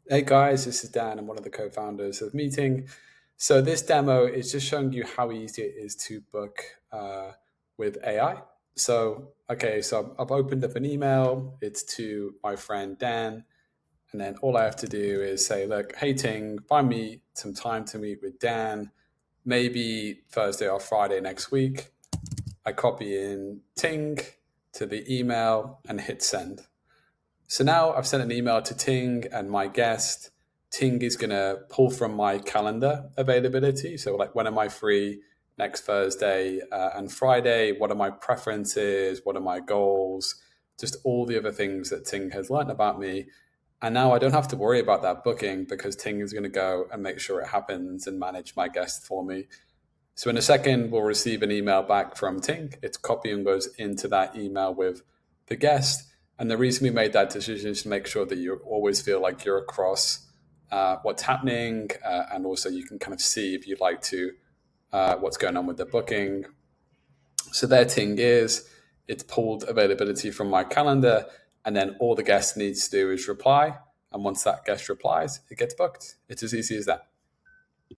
Hey guys, this is Dan. I'm one of the co-founders of Meet-Ting. So this demo is just showing you how easy it is to book with AI. So I've opened up an email. It's to my friend Dan. And then all I have to do is say, look, hey Ting, find me some time to meet with Dan, maybe Thursday or Friday next week. I copy in Ting to the email and hit send. So now I've sent an email to Ting and my guest. Ting is going to pull from my calendar availability. So, like, when am I free next Thursday and Friday? What are my preferences? What are my goals? Just all the other things that Ting has learned about me. And now I don't have to worry about that booking because Ting is going to go and make sure it happens and manage my guest for me. So in a second, we'll receive an email back from Ting. Its copy and goes into that email with the guest. And the reason we made that decision is to make sure that you always feel like you're across what's happening, and also you can kind of see if you'd like to what's going on with the booking. So their Ting is, it's pulled availability from my calendar, and then all the guest needs to do is reply. And once that guest replies, it gets booked. It's as easy as that.